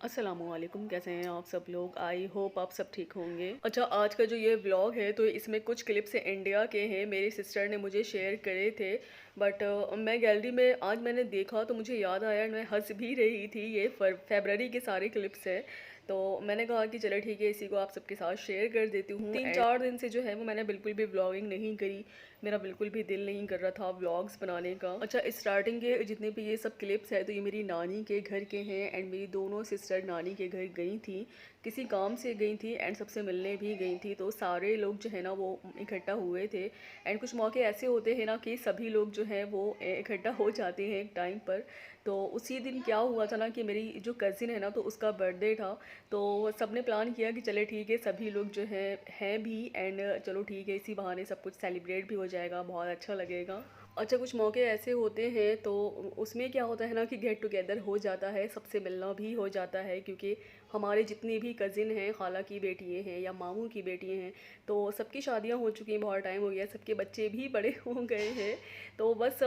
अस्सलामुअलैकुम, कैसे हैं आप सब लोग। आई होप आप सब ठीक होंगे। अच्छा, आज का जो ये व्लॉग है तो इसमें कुछ क्लिप्स इंडिया के हैं, मेरी सिस्टर ने मुझे शेयर करे थे। बट मैं गैलरी में आज मैंने देखा तो मुझे याद आया, मैं हंस भी रही थी। ये फरवरी के सारे क्लिप्स हैं, तो मैंने कहा कि चलो ठीक है, इसी को आप सबके साथ शेयर कर देती हूँ। 3-4 दिन से जो है वो मैंने बिल्कुल भी व्लॉगिंग नहीं करी, मेरा बिल्कुल भी दिल नहीं कर रहा था व्लॉग्स बनाने का। अच्छा, स्टार्टिंग के जितने भी ये सब क्लिप्स है तो ये मेरी नानी के घर के हैं एंड मेरी दोनों सिस्टर नानी के घर गई थी, किसी काम से गई थी एंड सबसे मिलने भी गई थी। तो सारे लोग जो है ना वो इकट्ठा हुए थे एंड कुछ मौके ऐसे होते हैं ना कि सभी लोग जो हैं वो इकट्ठा हो जाते हैं एक टाइम पर। तो उसी दिन क्या हुआ था ना कि मेरी जो कज़िन है ना तो उसका बर्थडे था, तो सबने प्लान किया कि चले ठीक है, सभी लोग जो हैं भी एंड चलो ठीक है, इसी बहाने सब कुछ सेलिब्रेट भी हो जाएगा, बहुत अच्छा लगेगा। अच्छा, कुछ मौके ऐसे होते हैं तो उसमें क्या होता है ना कि गेट टुगेदर हो जाता है, सबसे मिलना भी हो जाता है, क्योंकि हमारे जितनी भी कज़िन हैं, खाला की बेटियाँ हैं या मामू की बेटियाँ हैं, तो सबकी शादियां हो चुकी हैं, बहुत टाइम हो गया, सबके बच्चे भी बड़े हो गए हैं। तो बस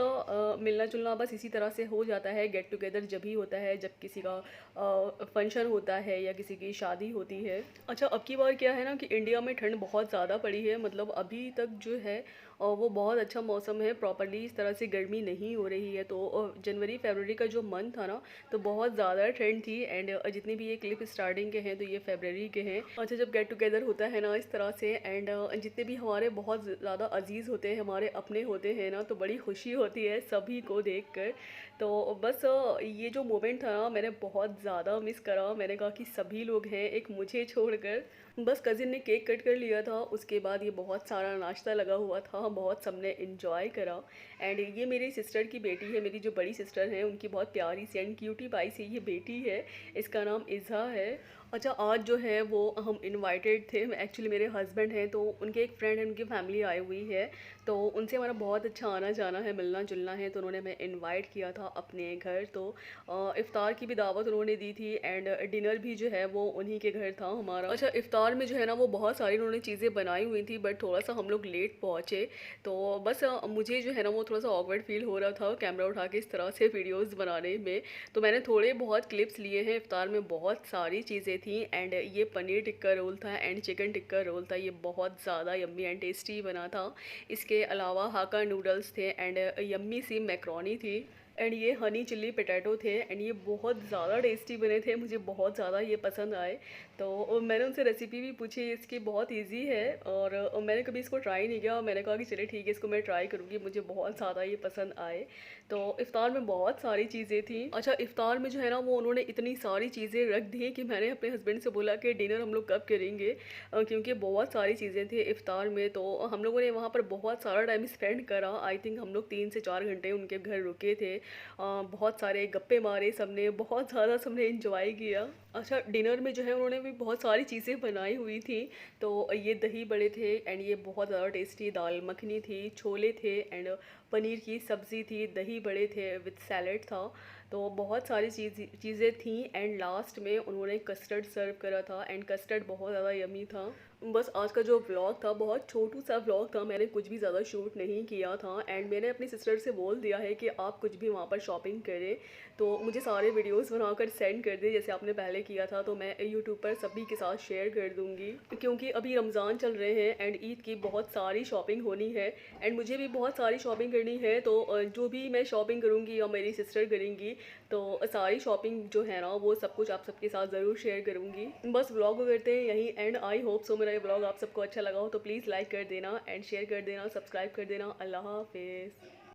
मिलना जुलना बस इसी तरह से हो जाता है। गेट टुगेदर जब भी होता है जब किसी का फंक्शन होता है या किसी की शादी होती है। अच्छा, अब की बार क्या है ना कि इंडिया में ठंड बहुत ज़्यादा पड़ी है, मतलब अभी तक जो है वो बहुत अच्छा मौसम है, प्रॉपरली इस तरह से गर्मी नहीं हो रही है। तो जनवरी फरवरी का जो मंथ था ना तो बहुत ज़्यादा ठंड थी एंड जितने भी ये क्लिप स्टार्टिंग के हैं तो ये फरवरी के हैं। अच्छा, जब गेट टुगेदर होता है ना इस तरह से एंड जितने भी हमारे बहुत ज़्यादा अजीज़ होते हैं, हमारे अपने होते हैं ना, तो बड़ी खुशी होती है सभी को देख कर। तो बस ये जो मोमेंट था ना मैंने बहुत ज़्यादा मिस करा। मैंने कहा कि सभी लोग हैं एक मुझे छोड़कर। बस कज़िन ने केक कट कर लिया था, उसके बाद ये बहुत सारा नाश्ता लगा हुआ था, बहुत सबने इन्जॉय करा। एंड ये मेरी सिस्टर की बेटी है, मेरी जो बड़ी सिस्टर है उनकी बहुत प्यारी सी एंड क्यूटी पाई सी ये बेटी है, इसका नाम इज़ा है। अच्छा, आज जो है वो हम इनवाइटेड थे, एक्चुअली मेरे हस्बैंड हैं तो उनके एक फ्रेंड है, उनकी फैमिली आई हुई है, तो उनसे हमारा बहुत अच्छा आना जाना है, मिलना जुलना है, तो उन्होंने हमें इनवाइट किया था अपने घर। तो इफ़्तार की भी दावत उन्होंने दी थी एंड डिनर भी जो है वो उन्हीं के घर था हमारा। अच्छा, इफ़्तार में जो है ना वो बहुत सारी उन्होंने चीज़ें बनाई हुई थी बट थोड़ा सा हम लोग लेट पहुँचे, तो बस मुझे जो है ना वो थोड़ा सा ऑकवर्ड फील हो रहा था कैमरा उठा के इस तरह से वीडियोस बनाने में। तो मैंने थोड़े बहुत क्लिप्स लिए हैं। इफ़्तार में बहुत सारी चीज़ें थी एंड ये पनीर टिक्का रोल था एंड चिकन टिक्का रोल था, ये बहुत ज़्यादा यम्मी एंड टेस्टी बना था। इसके अलावा हाका नूडल्स थे एंड यम्मी सी मैक्रोनी थी एंड ये हनी चिल्ली पोटैटो थे एंड ये बहुत ज़्यादा टेस्टी बने थे, मुझे बहुत ज़्यादा ये पसंद आए। तो मैंने उनसे रेसिपी भी पूछी, इसकी बहुत इजी है और मैंने कभी इसको ट्राई नहीं किया। मैंने कहा कि चलिए ठीक है, इसको मैं ट्राई करूँगी, मुझे बहुत ज़्यादा ये पसंद आए। तो इफ़्तार में बहुत सारी चीज़ें थी। अच्छा, इफ़्तार में जो है ना वो उन्होंने इतनी सारी चीज़ें रख दी कि मैंने अपने हस्बैंड से बोला कि डिनर हम लोग कब करेंगे, क्योंकि बहुत सारी चीज़ें थी इफ़्तार में। तो हम लोगों ने वहाँ पर बहुत सारा टाइम स्पेंड करा, आई थिंक हम लोग 3 से 4 घंटे उनके घर रुके थे। बहुत सारे गप्पे मारे सबने, बहुत ज़्यादा सबने इंजॉय किया। अच्छा, डिनर में जो है उन्होंने भी बहुत सारी चीज़ें बनाई हुई थी, तो ये दही बड़े थे एंड ये बहुत ज़्यादा टेस्टी दाल मखनी थी, छोले थे एंड पनीर की सब्ज़ी थी, दही बड़े थे विद सैलेड था। तो बहुत सारी चीज़ें थी एंड लास्ट में उन्होंने कस्टर्ड सर्व करा था एंड कस्टर्ड बहुत ज़्यादा यमी था। बस आज का जो व्लॉग था बहुत छोटू सा व्लॉग था, मैंने कुछ भी ज़्यादा शूट नहीं किया था एंड मैंने अपनी सिस्टर से बोल दिया है कि आप कुछ भी वहाँ पर शॉपिंग करें तो मुझे सारे वीडियोस बनाकर सेंड कर दे, जैसे आपने पहले किया था। तो मैं यूट्यूब पर सभी के साथ शेयर कर दूँगी, क्योंकि अभी रमज़ान चल रहे हैं एंड ईद की बहुत सारी शॉपिंग होनी है एंड मुझे भी बहुत सारी शॉपिंग करनी है। तो जो भी मैं शॉपिंग करूँगी या मेरी सिस्टर करेंगी तो सारी शॉपिंग जो है ना वो सब कुछ आप सबके साथ ज़रूर शेयर करूँगी। बस व्लॉग को करते हैं यहीं एंड। आई होप सो मेरा ये व्लॉग आप सबको अच्छा लगा हो, तो प्लीज़ लाइक कर देना एंड शेयर कर देना, सब्सक्राइब कर देना। अल्लाह हाफिज़।